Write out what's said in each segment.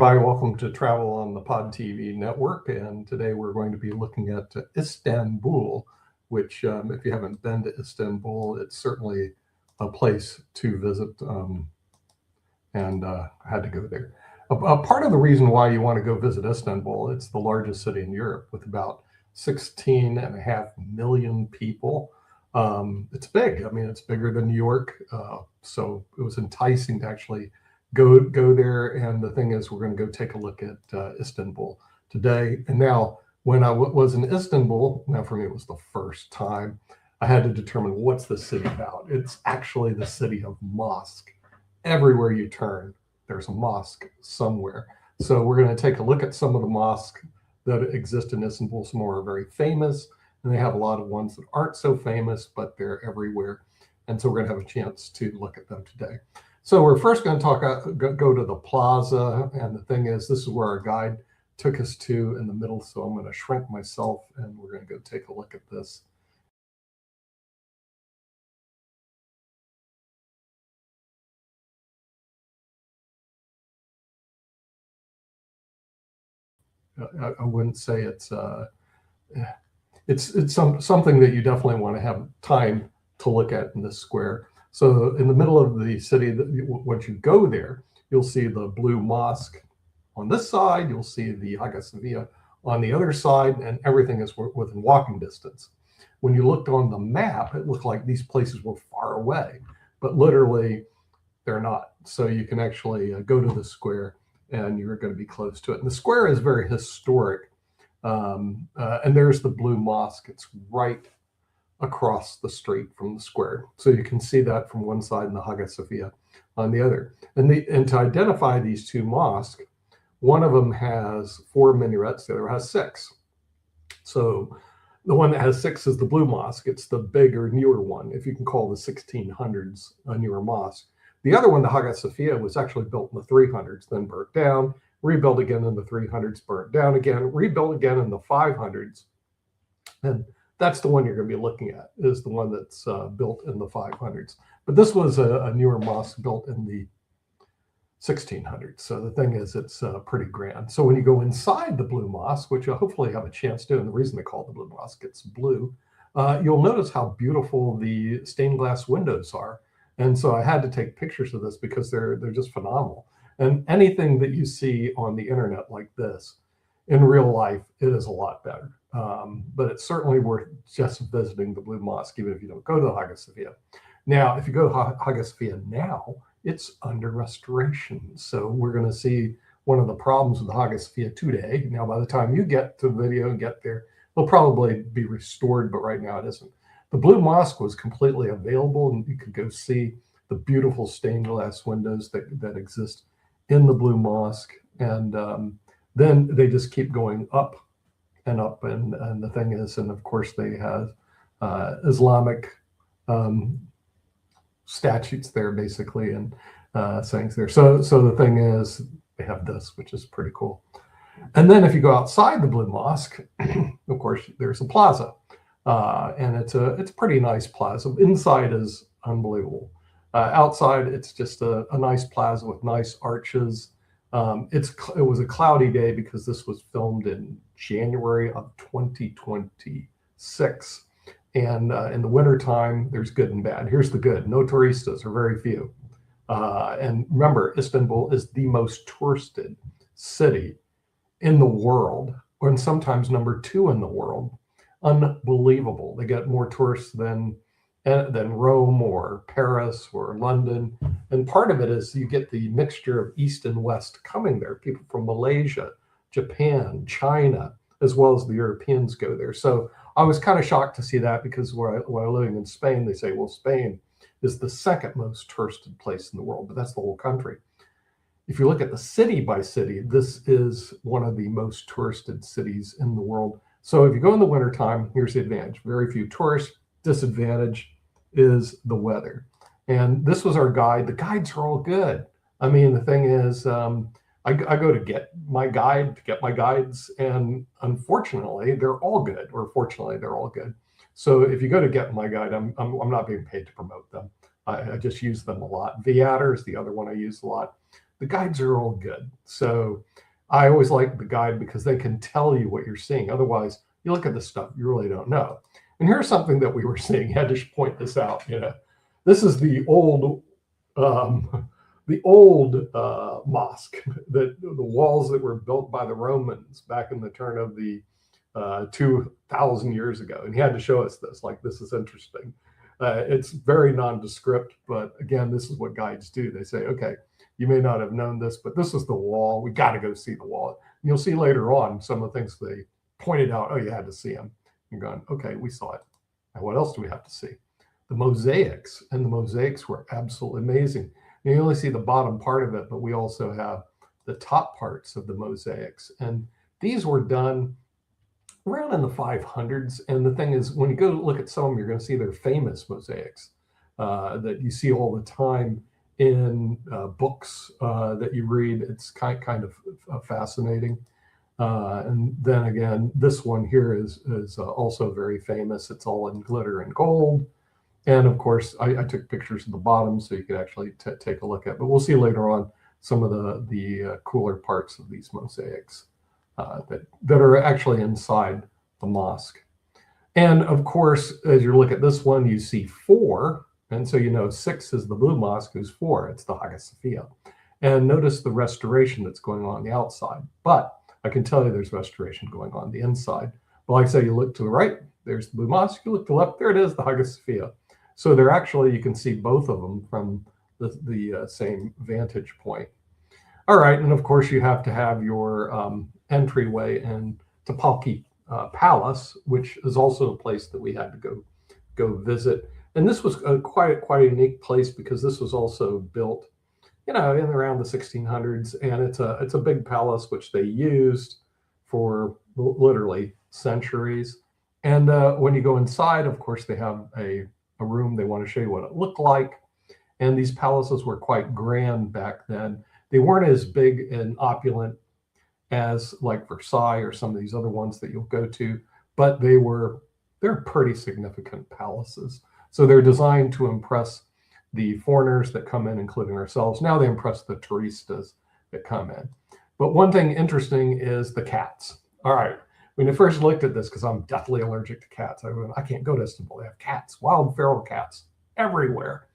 everybody. Welcome to Travel on the Pod TV network. And today we're going to be looking at Istanbul, which, if you haven't been to Istanbul, it's certainly a place to visit. And I had to go there. A part of the reason why you want to go visit Istanbul, it's the largest city in Europe with about 16.5 million people. It's big. I mean, it's bigger than New York. So it was enticing to actually go there. And the thing is, we're going to go take a look at Istanbul today. And now, when I was in Istanbul, now for me it was the first time, I had to determine what's the city about. It's actually the city of mosque. Everywhere you turn, there's a mosque somewhere. So we're going to take a look at some of the mosques that exist in Istanbul. Some more are very famous, and they have a lot of ones that aren't so famous, but they're everywhere. And so we're going to have a chance to look at them today. So we're first going to go to the plaza. And the thing is, this is where our guide took us to in the middle. So I'm going to shrink myself and we're going to go take a look at this. I wouldn't say it's something that you definitely want to have time to look at in this square. So in the middle of the city, once you go there, you'll see the Blue Mosque on this side. You'll see the Hagia Sophia on the other side, and everything is within walking distance. When you looked on the map, it looked like these places were far away, but literally they're not. So you can actually go to the square and you're going to be close to it. And the square is very historic. And there's the Blue Mosque. It's right across the street from the square. So you can see that from one side and the Hagia Sophia on the other. And to identify these two mosques, one of them has 4 minarets, the other has 6. So the one that has 6 is the Blue Mosque. It's the bigger, newer one, if you can call the 1600s a newer mosque. The other one, the Hagia Sophia, was actually built in the 300s, then burnt down, rebuilt again in the 300s, burnt down again, rebuilt again in the 500s. And that's the one you're going to be looking at, is the one that's built in the 500s. But this was a newer mosque built in the 1600s. So the thing is, it's pretty grand. So when you go inside the Blue Mosque, which you'll hopefully have a chance to, and the reason they call it the Blue Mosque, it's blue, you'll notice how beautiful the stained glass windows are. And so I had to take pictures of this because they're just phenomenal. And anything that you see on the internet like this, in real life, it is a lot better. But it's certainly worth just visiting the Blue Mosque, even if you don't go to the Hagia Sophia. Now, if you go to Hagia Sophia now, it's under restoration. So we're going to see one of the problems with the Hagia Sophia today. Now, by the time you get to the video and get there, it'll probably be restored, but right now it isn't. The Blue Mosque was completely available, and you could go see the beautiful stained glass windows that exist in the Blue Mosque. And then they just keep going up and up. And the thing is, and of course, they have Islamic statutes there, basically, and sayings there. So the thing is, they have this, which is pretty cool. And then if you go outside the Blue Mosque, of course, there's a plaza. And it's a pretty nice plaza. Inside is unbelievable. Outside, it's just a nice plaza with nice arches. It was a cloudy day because this was filmed in January of 2026. And in the wintertime, there's good and bad. Here's the good. No touristas, or very few. And remember, Istanbul is the most touristed city in the world, and sometimes number 2 in the world. Unbelievable. They get more tourists than Rome or Paris or London. And part of it is you get the mixture of East and West coming there. People from Malaysia, Japan, China, as well as the Europeans go there. So I was kind of shocked to see that, because while living in Spain, they say, well, Spain is the second most touristed place in the world, but that's the whole country. If you look at the city by city, this is one of the most touristed cities in the world. So if you go in the wintertime, here's the advantage. Very few tourists. Disadvantage is the weather. And this was our guide. The guides are all good. I mean, the thing is, I go to get my guides, and unfortunately, they're all good, or fortunately, they're all good. So if you go to get my guide, I'm not being paid to promote them. I just use them a lot. Viator is the other one I use a lot. the guides are all good. So I always like the guide because they can tell you what you're seeing. Otherwise, you look at the stuff, you really don't know. And here's something that we were seeing. I had to point this out. This is the old mosque, the walls that were built by the Romans back in the turn of the 2,000 years ago. And he had to show us this, like, this is interesting. It's very nondescript, but again, this is what guides do. They say, okay, you may not have known this, but this is the wall. We got to go see the wall. And you'll see later on some of the things they pointed out. Oh, you had to see them. You're going, okay, we saw it. Now, what else do we have to see? The mosaics, and the mosaics were absolutely amazing. You only see the bottom part of it, but we also have the top parts of the mosaics. And these were done around in the 500s. And the thing is, when you go look at some of them, you're going to see they're famous mosaics that you see all the time in books that you read. It's kind of fascinating. And then again, this one here is also very famous. It's all in glitter and gold. And of course, I took pictures of the bottom so you could actually take a look at. But we'll see later on some of the cooler parts of these mosaics that are actually inside the mosque. And of course, as you look at this one, you see 4. And so 6 is the Blue Mosque, who's 4. It's the Hagia Sophia. And notice the restoration that's going on the outside. But I can tell you there's restoration going on the inside. But like I say, you look to the right, there's the Blue Mosque. You look to the left, there it is, the Hagia Sophia. So they're actually, you can see both of them from the same vantage point. All right, and of course you have to have your entryway in Topolki Palace, which is also a place that we had to go visit. And this was quite a unique place because this was also built, in around the 1600s, and it's a big palace which they used for literally centuries. And when you go inside, of course, they have a room. They want to show you what it looked like. And these palaces were quite grand back then. They weren't as big and opulent as like Versailles or some of these other ones that you'll go to, but they're pretty significant palaces. So they're designed to impress the foreigners that come in, including ourselves. Now they impress the touristas that come in. But one thing interesting is the cats. All right. When I first looked at this, because I'm deathly allergic to cats, I can't go to Istanbul. They have cats, wild feral cats everywhere.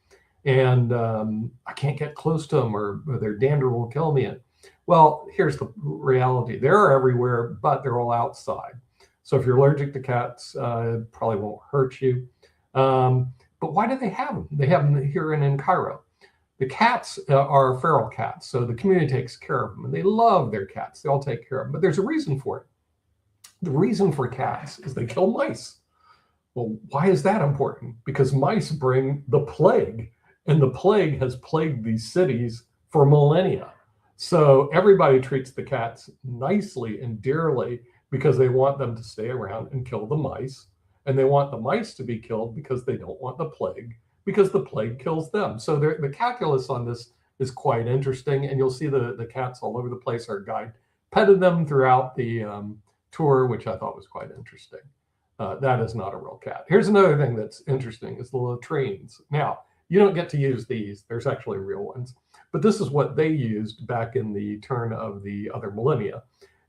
And I can't get close to them or their dander will kill me. Well, here's the reality. They're everywhere, but they're all outside. So if you're allergic to cats, it probably won't hurt you. But why do they have them? They have them here in Cairo. The cats are feral cats, so the community takes care of them, and they love their cats. They all take care of them, but there's a reason for it. The reason for cats is they kill mice. Well, why is that important? Because mice bring the plague, and the plague has plagued these cities for millennia. So everybody treats the cats nicely and dearly because they want them to stay around and kill the mice. And they want the mice to be killed because they don't want the plague, because the plague kills them. So the calculus on this is quite interesting. And you'll see the cats all over the place. Our guide petted them throughout the tour, which I thought was quite interesting. That is not a real cat. Here's another thing that's interesting is the latrines. Now, you don't get to use these. There's actually real ones. But this is what they used back in the turn of the other millennia.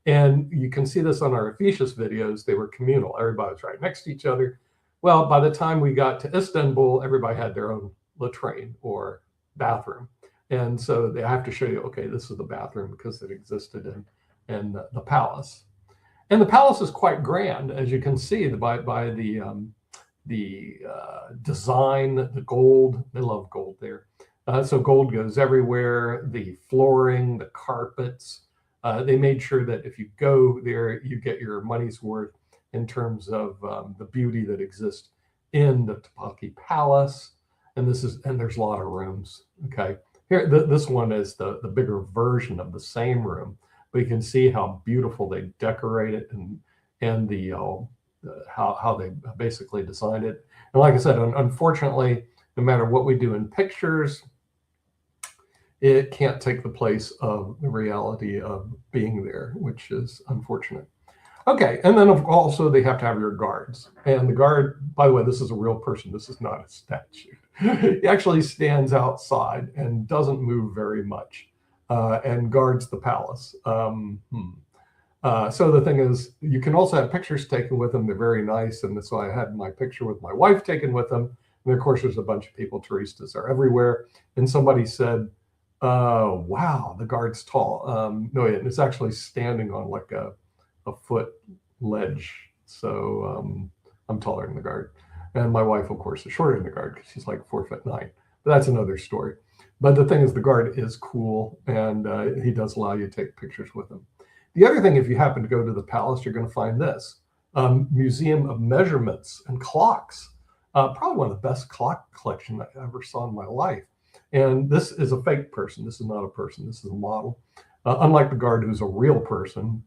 And you can see this on our Ephesus videos. They were communal. Everybody was right next to each other. Well, by the time we got to Istanbul, everybody had their own latrine or bathroom. And so they have to show you, okay, this is the bathroom because it existed in the palace. And the palace is quite grand, as you can see by the design, the gold. They love gold there. So gold goes everywhere, the flooring, the carpets. They made sure that if you go there, you get your money's worth in terms of the beauty that exists in the Topolki Palace. And there's a lot of rooms. Okay, here this one is the bigger version of the same room, but you can see how beautiful they decorate it and the how they basically designed it. And like I said, unfortunately, no matter what we do in pictures, it can't take the place of the reality of being there, which is unfortunate. Okay, and then also they have to have your guards. And the guard, by the way, this is a real person. This is not a statue. He actually stands outside and doesn't move very much. and guards the palace. So the thing is, you can also have pictures taken with them. They're very nice. And so I had my picture with my wife taken with them. And of course, there's a bunch of people. Touristas are everywhere. And somebody said, wow, the guard's tall. No, it's actually standing on like a foot ledge. So I'm taller than the guard. And my wife, of course, is shorter than the guard because she's like 4'9". But that's another story. But the thing is, the guard is cool, and he does allow you to take pictures with him. The other thing, if you happen to go to the palace, you're going to find this Museum of Measurements and Clocks. Probably one of the best clock collection I ever saw in my life. And this is a fake person. This is not a person. This is a model. Unlike the guard, who's a real person,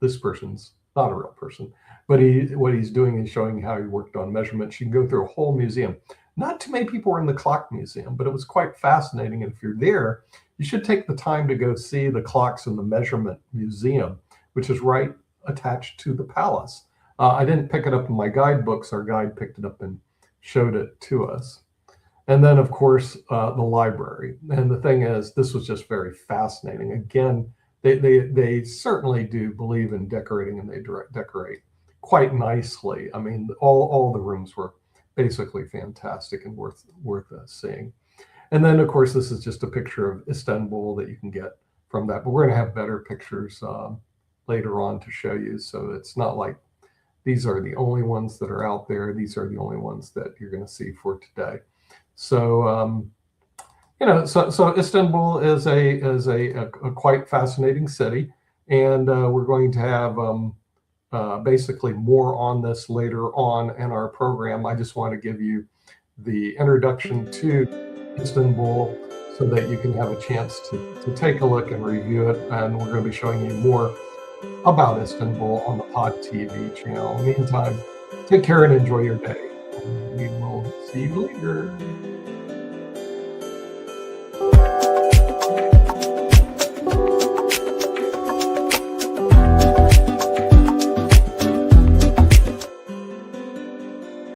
this person's not a real person. But what he's doing is showing how he worked on measurements. You can go through a whole museum. Not too many people were in the clock museum, but it was quite fascinating. And if you're there, you should take the time to go see the clocks in the measurement museum, which is right attached to the palace. I didn't pick it up in my guidebooks. Our guide picked it up and showed it to us. And then, of course, the library. And the thing is, this was just very fascinating. Again, they certainly do believe in decorating, and they decorate quite nicely. I mean, all the rooms were basically fantastic and worth seeing. And then, of course, this is just a picture of Istanbul that you can get from that. But we're going to have better pictures later on to show you. So it's not like these are the only ones that are out there. These are the only ones that you're going to see for today. So, so Istanbul is a quite fascinating city. And we're going to have basically more on this later on in our program. I just want to give you the introduction to Istanbul so that you can have a chance to take a look and review it. And we're going to be showing you more about Istanbul on the Pod TV channel. In the meantime, take care and enjoy your day. We will see you later.